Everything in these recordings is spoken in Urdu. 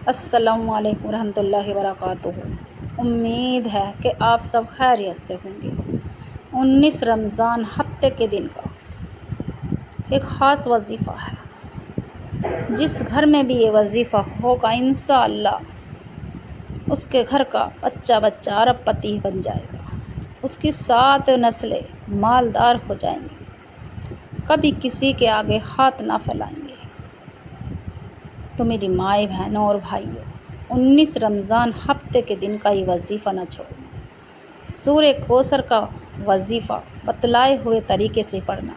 السلام علیکم ورحمۃ اللہ وبرکاتہ۔ امید ہے کہ آپ سب خیریت سے ہوں گے۔ 19 رمضان ہفتے کے دن کا ایک خاص وظیفہ ہے۔ جس گھر میں بھی یہ وظیفہ ہوگا انشاءاللہ اس کے گھر کا بچہ بچہ ارب پتی بن جائے گا، اس کی 7 نسلیں مالدار ہو جائیں گی، کبھی کسی کے آگے ہاتھ نہ پھیلائیں گے۔ تو میری مائیں بہنوں اور بھائیوں، 19 رمضان ہفتے کے دن کا یہ وظیفہ نہ چھوڑیں۔ سورہ کوثر کا وظیفہ بتلائے ہوئے طریقے سے پڑھنا،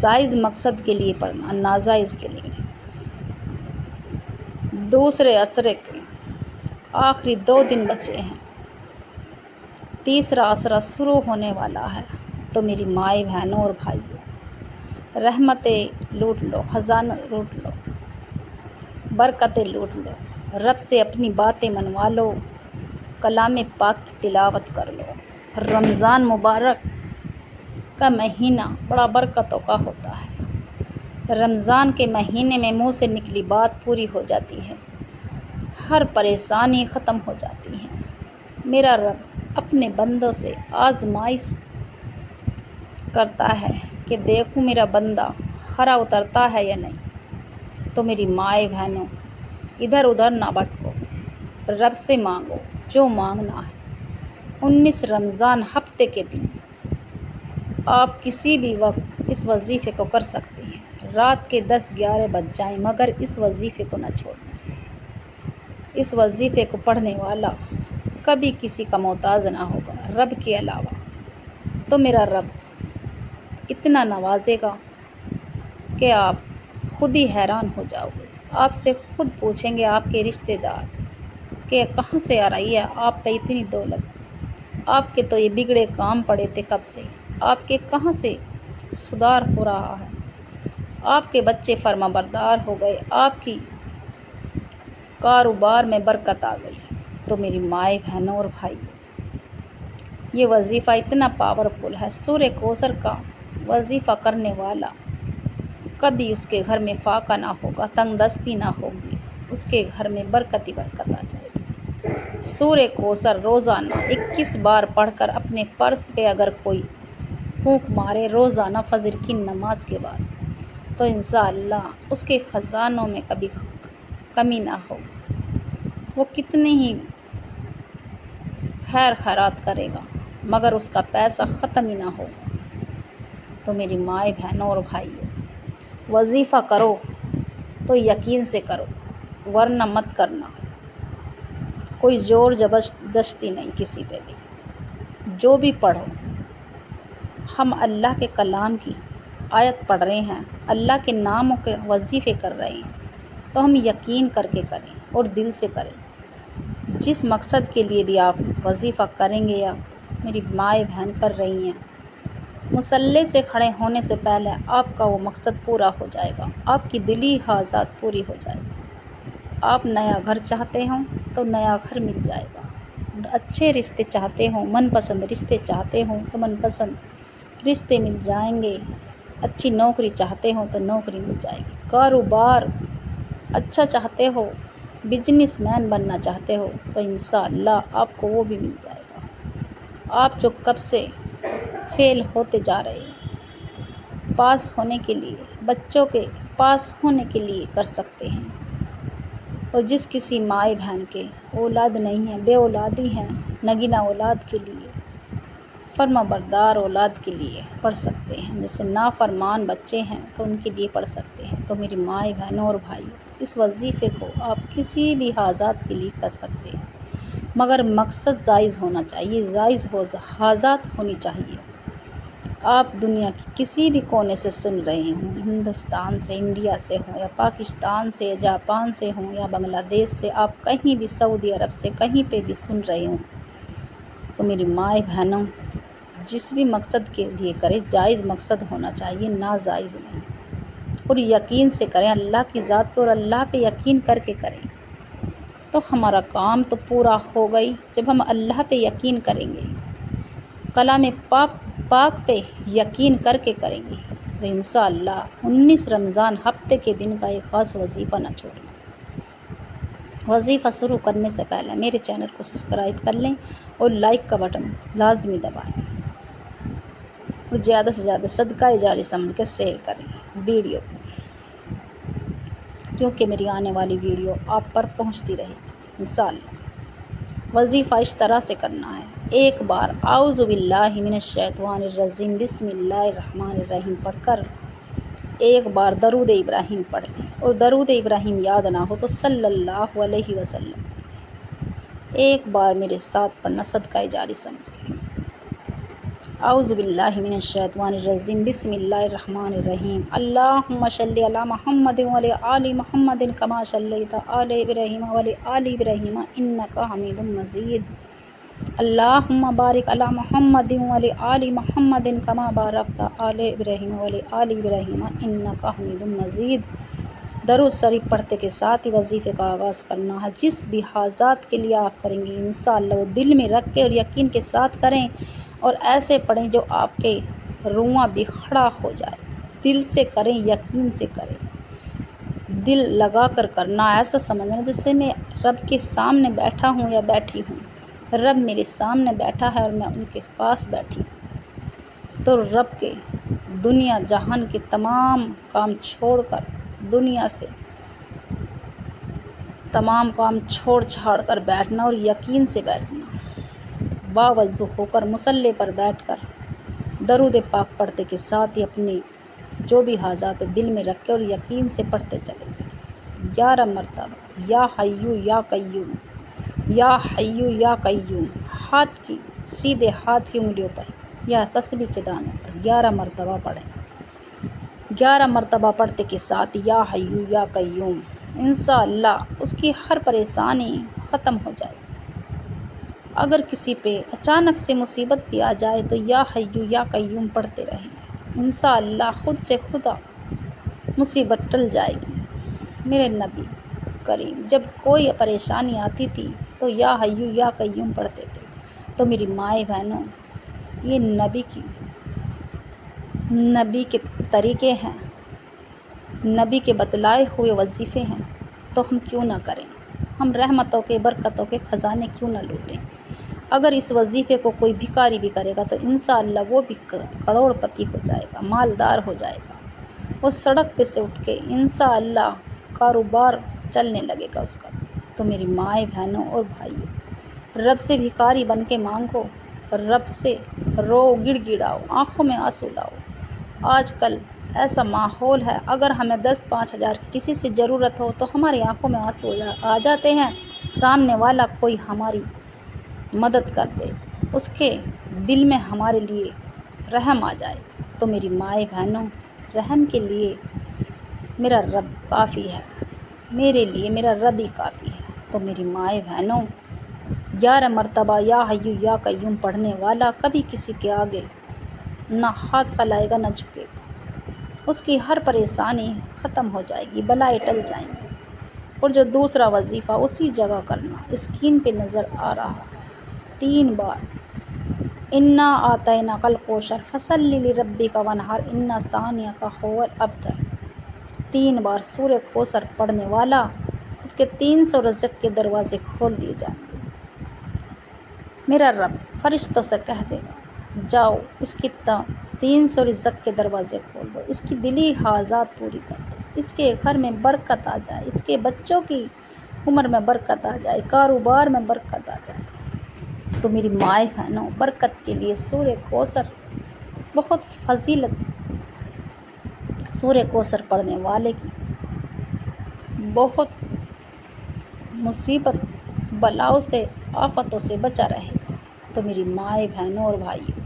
جائز مقصد کے لیے پڑھنا، ناجائز کے لیے نہیں۔ دوسرے عشرے کے آخری 2 دن بچے ہیں، تیسرا عشرہ شروع ہونے والا ہے۔ تو میری مائیں بہنوں اور بھائیوں، رحمتیں لوٹ لو، خزانہ لوٹ لو، برکتیں لوٹ لو، رب سے اپنی باتیں منوا لو، کلام پاک کی تلاوت کر لو۔ رمضان مبارک کا مہینہ بڑا برکتوں کا ہوتا ہے۔ رمضان کے مہینے میں منہ سے نکلی بات پوری ہو جاتی ہے، ہر پریشانی ختم ہو جاتی ہے۔ میرا رب اپنے بندوں سے آزمائش کرتا ہے کہ دیکھوں میرا بندہ کھرا اترتا ہے یا نہیں۔ تو میری مائیں بہنوں، ادھر ادھر نہ بھٹکو، رب سے مانگو جو مانگنا ہے۔ 19 رمضان ہفتے کے دن آپ کسی بھی وقت اس وظیفے کو کر سکتے ہیں۔ رات کے 10-11 بج جائیں مگر اس وظیفے کو نہ چھوڑیں۔ اس وظیفے کو پڑھنے والا کبھی کسی کا محتاج نہ ہوگا رب کے علاوہ۔ تو میرا رب اتنا نوازے گا کہ آپ خود ہی حیران ہو جاؤ گے۔ آپ سے خود پوچھیں گے آپ کے رشتہ دار کہ کہاں سے آ رہی ہے آپ پہ اتنی دولت؟ آپ کے تو یہ بگڑے کام پڑے تھے کب سے، آپ کے کہاں سے سدھار ہو رہا ہے؟ آپ کے بچے فرما بردار ہو گئے، آپ کی کاروبار میں برکت آ گئی۔ تو میری مائیں بہنوں اور بھائیوں، یہ وظیفہ اتنا پاورفل ہے۔ سورہ کوثر کا وظیفہ کرنے والا کبھی اس کے گھر میں فاقہ نہ ہوگا، تنگ دستی نہ ہوگی، اس کے گھر میں برکت ہی برکت آ جائے گی۔ سورہ کوثر روزانہ 21 بار پڑھ کر اپنے پرس پہ اگر کوئی پھونک مارے روزانہ فجر کی نماز کے بعد، تو انشاءاللہ اس کے خزانوں میں کبھی کمی نہ ہوگی۔ وہ کتنی ہی خیر خیرات کرے گا مگر اس کا پیسہ ختم ہی نہ ہوگا۔ تو میری مائیں بہنوں اور بھائیوں، وظیفہ کرو تو یقین سے کرو ورنہ مت کرنا۔ کوئی زور زبردستی نہیں کسی پہ بھی۔ جو بھی پڑھو، ہم اللہ کے کلام کی آیت پڑھ رہے ہیں، اللہ کے ناموں کے وظیفے کر رہے ہیں، تو ہم یقین کر کے کریں اور دل سے کریں۔ جس مقصد کے لیے بھی آپ وظیفہ کریں گے یا میری مائیں بہن کر رہی ہیں، مصلی سے کھڑے ہونے سے پہلے آپ کا وہ مقصد پورا ہو جائے گا، آپ کی دلی حاجات پوری ہو جائے گی۔ آپ نیا گھر چاہتے ہوں تو نیا گھر مل جائے گا، اچھے رشتے چاہتے ہوں، من پسند رشتے چاہتے ہوں تو من پسند رشتے مل جائیں گے، اچھی نوکری چاہتے ہوں تو نوکری مل جائے گی، کاروبار اچھا چاہتے ہو، بزنس مین بننا چاہتے ہو تو انشاءاللہ آپ کو وہ بھی مل جائے گا۔ آپ جو کب سے فیل ہوتے جا رہے ہیں، پاس ہونے کے لیے، بچوں کے پاس ہونے کے لیے کر سکتے ہیں۔ اور جس کسی مائیں بہن کے اولاد نہیں ہے، بے اولادی ہیں، نگینہ اولاد کے لیے، فرما بردار اولاد کے لیے پڑھ سکتے ہیں، جیسے نافرمان بچے ہیں تو ان کے لیے پڑھ سکتے ہیں۔ تو میری مائیں بہنوں اور بھائیوں، اس وظیفے کو آپ کسی بھی حاجات کے لیے کر سکتے ہیں مگر مقصد جائز ہونا چاہیے، جائز حاجات ہونی چاہیے۔ آپ دنیا کی کسی بھی کونے سے سن رہے ہوں، ہندوستان سے، انڈیا سے ہوں یا پاکستان سے، جاپان سے ہوں یا بنگلہ دیش سے، آپ کہیں بھی سعودی عرب سے کہیں پہ بھی سن رہے ہوں، تو میری مائیں بہنوں، جس بھی مقصد کے لیے کریں جائز مقصد ہونا چاہیے، ناجائز نہیں، اور یقین سے کریں، اللہ کی ذات پہ اور اللہ پہ یقین کر کے کریں، تو ہمارا کام تو پورا ہو گئی۔ جب ہم اللہ پہ یقین کریں گے، کلام پاک پہ یقین کر کے کریں گے، تو انشاءاللہ 19 رمضان ہفتے کے دن کا ایک خاص وظیفہ نہ چھوڑیں۔ وظیفہ شروع کرنے سے پہلے میرے چینل کو سبسکرائب کر لیں اور لائک کا بٹن لازمی دبائیں اور زیادہ سے زیادہ صدقہ جاری سمجھ کے شیئر کریں ویڈیو کو، کیونکہ میری آنے والی ویڈیو آپ پر پہنچتی رہے گی انشاءاللہ۔ وظیفہ اس طرح سے کرنا ہے، ایک بار اعوذ باللہ من الشیطان الرجیم بسم اللہ الرحمن الرحیم پڑھ کر ایک بار درود ابراہیم پڑھ لیں، اور درود ابراہیم یاد نہ ہو تو صلی اللہ علیہ وسلم ایک بار میرے ساتھ پڑھنا صدقہ جاری سمجھ کے۔ اعوذ باللہ من الشیطان الرجیم بسم اللہ الرحمن الرحیم اللہم صلی علی محمد وعلی آل محمد کما صلیت علی ابراہیم وعلی آل ابراہیم انک حمید مجید اللہم بارک علی محمد وعلی آل محمد کما بارکت علی ابراہیم وعلی آل ابراہیم انک حمید مجید۔ درود شریف پڑھتے کے ساتھ ہی وظیفے کا آغاز کرنا ہے۔ جس بھی حاجات کے لیے آپ کریں گے انشاءاللہ وہ دل میں رکھ کے اور یقین کے ساتھ کریں، اور ایسے پڑھیں جو آپ کے رواں بھی کھڑا ہو جائے۔ دل سے کریں، یقین سے کریں، دل لگا کر کرنا، ایسا سمجھنا جیسے میں رب کے سامنے بیٹھا ہوں یا بیٹھی ہوں، رب میرے سامنے بیٹھا ہے اور میں ان کے پاس بیٹھی ہوں، تو رب کے دنیا جہان کے تمام کام چھوڑ کر، دنیا سے تمام کام چھوڑ چھاڑ کر بیٹھنا اور یقین سے بیٹھنا، باوضو ہو کر مصلی پر بیٹھ کر درود پاک پڑھتے کے ساتھ ہی اپنے جو بھی حاجات دل میں رکھ کے اور یقین سے پڑھتے چلے جائیں 11 مرتبہ یا حیو یا قیوم، یا حیو یا قیوم، ہاتھ کی سیدھے ہاتھ کی انگلیوں پر یا تسبیح کے دانوں پر 11 مرتبہ پڑھیں۔ 11 مرتبہ پڑھتے کے ساتھ یا حیو یا قیوم انشاءاللہ اس کی ہر پریشانی ختم ہو جائے۔ اگر کسی پہ اچانک سے مصیبت بھی آ جائے تو یا حیو یا قیوم پڑھتے رہیں، انشاءاللہ خود سے خدا مصیبت ٹل جائے گی۔ میرے نبی کریم جب کوئی پریشانی آتی تھی تو یا حیو یا قیوم پڑھتے تھے۔ تو میری مائیں بہنوں، یہ نبی کے طریقے ہیں، نبی کے بتلائے ہوئے وظیفے ہیں، تو ہم کیوں نہ کریں؟ ہم رحمتوں کے برکتوں کے خزانے کیوں نہ لوٹیں؟ اگر اس وظیفے کو کوئی بھکاری بھی کرے گا تو انشاءاللہ وہ بھی کروڑ پتی ہو جائے گا، مالدار ہو جائے گا، وہ سڑک پہ سے اٹھ کے انشاءاللہ کاروبار چلنے لگے گا اس کا۔ تو میری مائیں بہنوں اور بھائیوں، رب سے بھکاری بن کے مانگو، رب سے رو، گڑ گڑاؤ، آنکھوں میں آنسو لاؤ۔ آج کل ایسا ماحول ہے، اگر ہمیں 10-5 ہزار کی کسی سے ضرورت ہو تو ہماری آنکھوں میں آنسو آ جاتے ہیں، سامنے والا کوئی ہماری مدد کر دے، اس کے دل میں ہمارے لیے رحم آ جائے۔ تو میری مائیں بہنوں، رحم کے لیے میرا رب کافی ہے، میرے لیے میرا رب ہی کافی ہے۔ تو میری مائیں بہنوں، 11 مرتبہ یا حیو یا قیوم پڑھنے والا کبھی کسی کے آگے نہ ہاتھ پھیلائے گا نہ جھکے گا، اس کی ہر پریشانی ختم ہو جائے گی، بلائیں ٹل جائیں گی۔ اور جو دوسرا وظیفہ اسی جگہ کرنا، اسکرین پہ نظر آ رہا ہے، 3 بار انا اعطیناک الکوثر فصلی لربک وانحر ان شانئک ھو الابتر۔ 3 بار سورہ کوثر پڑھنے والا اس کے 300 رزق کے دروازے کھول دیے جائیں گے۔ میرا رب فرشتوں سے کہہ دے گا جاؤ اس کی 300 رزق کے دروازے کھول دو، اس کی دلی حاجات پوری کر دو، اس کے گھر میں برکت آ جائے، اس کے بچوں کی عمر میں برکت آ جائے، کاروبار میں برکت آ جائے۔ تو میری مائیں بہنوں، برکت کے لیے سورہ کوثر بہت فضیلت، سورہ کوثر پڑھنے والے کی بہت مصیبت بلاؤں سے، آفتوں سے بچا رہے گا۔ تو میری مائیں بہنوں اور بھائیوں،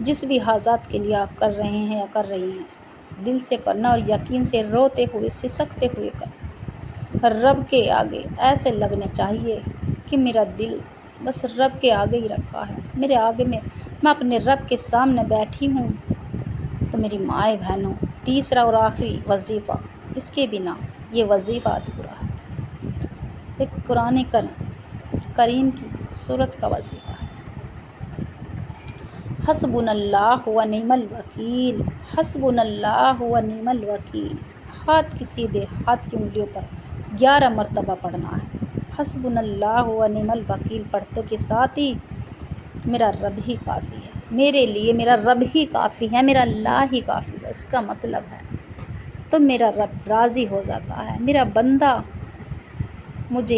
جس بھی حاجات کے لیے آپ کر رہے ہیں یا کر رہی ہیں، دل سے کرنا اور یقین سے روتے ہوئے سسکتے ہوئے کرنا۔ رب کے آگے ایسے لگنے چاہیے کہ میرا دل بس رب کے آگے ہی رکھا ہے، میرے آگے میں اپنے رب کے سامنے بیٹھی ہوں۔ تو میری مائیں بہنوں، تیسرا اور آخری وظیفہ، اس کے بنا یہ وظیفہ ادھورا ہے، ایک قرآن کریم کی سورت کا وظیفہ ہے، حسبنا اللہ و نعم الوکیل، حسبنا اللہ و نعم الوکیل۔ ہاتھ کی سیدھے ہاتھ کی انگلیوں پر 11 مرتبہ پڑھنا ہے، حسبنا اللہ و نعم الوکیل پڑھتے کے ساتھ ہی میرا رب ہی کافی ہے، میرے لیے میرا رب ہی کافی ہے، میرا اللہ ہی کافی ہے، اس کا مطلب ہے تو میرا رب راضی ہو جاتا ہے، میرا بندہ مجھے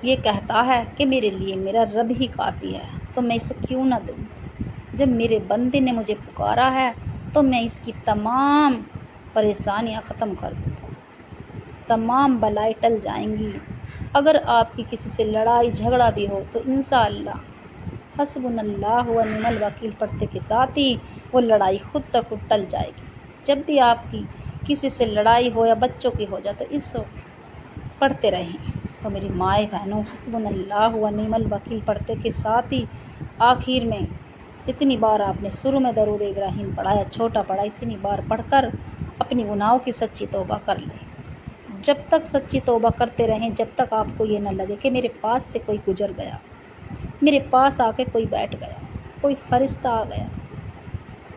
یہ کہتا ہے کہ میرے لیے میرا رب ہی کافی ہے، تو میں اسے کیوں نہ دوں؟ جب میرے بندے نے مجھے پکارا ہے تو میں اس کی تمام پریشانیاں ختم کر دوں گا، تمام بلائیں ٹل جائیں گی۔ اگر آپ کی کسی سے لڑائی جھگڑا بھی ہو تو انشاءاللہ حسبنا اللہ و نعم الوکیل پڑھتے کے ساتھ ہی وہ لڑائی خود سے خود ٹل جائے گی۔ جب بھی آپ کی کسی سے لڑائی ہو یا بچوں کی ہو جائے تو اس پڑھتے رہیں۔ تو میری مائیں بہنوں، حسبنا اللہ و نعم الوکیل پڑھتے کے ساتھ ہی آخر میں جتنی بار آپ نے شروع میں درود ابراہیم پڑھا یا چھوٹا پڑھا، اتنی بار پڑھ کر اپنی گناہوں کی سچی توبہ کر لیں۔ جب تک سچی توبہ کرتے رہیں، جب تک آپ کو یہ نہ لگے کہ میرے پاس سے کوئی گزر گیا، میرے پاس آ کے کوئی بیٹھ گیا، کوئی فرشتہ آ گیا،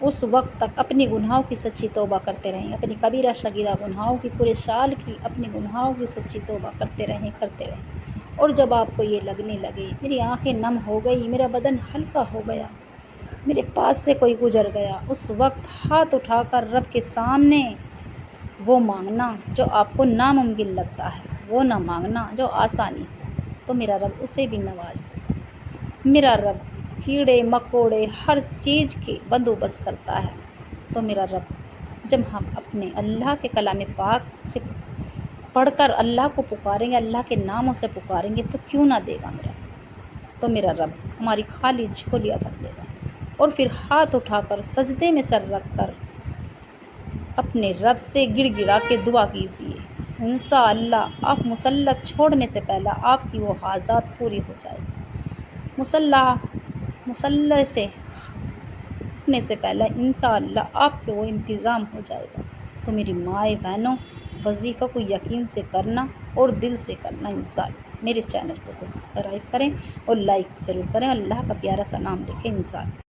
اس وقت تک اپنی گناہوں کی سچی توبہ کرتے رہیں، اپنی کبیرہ صغیرہ گناہوں کی، پورے سال کی اپنی گناہوں کی سچی توبہ کرتے رہیں۔ اور جب آپ کو یہ لگنے لگے میری آنکھیں نم ہو گئی، میرا بدن ہلکا ہو گیا، میرے پاس سے کوئی گزر گیا، اس وقت ہاتھ اٹھا کر رب کے سامنے وہ مانگنا جو آپ کو ناممکن لگتا ہے، وہ نہ مانگنا جو آسانی ہو، تو میرا رب اسے بھی نواز دیتا ہے۔ میرا رب کیڑے مکوڑے ہر چیز کے بندوبست کرتا ہے، تو میرا رب جب ہم اپنے اللہ کے کلام پاک سے پڑھ کر اللہ کو پکاریں گے، اللہ کے ناموں سے پکاریں گے تو کیوں نہ دے گا میرا رب؟ تو میرا رب ہماری خالی جھولیاں بھر دے گا۔ اور پھر ہاتھ اٹھا کر سجدے میں سر رکھ کر اپنے رب سے گڑ گڑا کے دعا کیجیے، انشاءاللہ آپ مصلی چھوڑنے سے پہلے آپ کی وہ حاجات پوری ہو جائے گی۔ مصلی سے اٹھنے سے پہلے انشاءاللہ آپ کے وہ انتظام ہو جائے گا۔ تو میری مائیں بہنوں، وظیفہ کو یقین سے کرنا اور دل سے کرنا انشاءاللہ۔ میرے چینل کو سبسکرائب کریں اور لائک ضرور کریں، اللہ کا پیارا سا نام لکھیں انشاءاللہ۔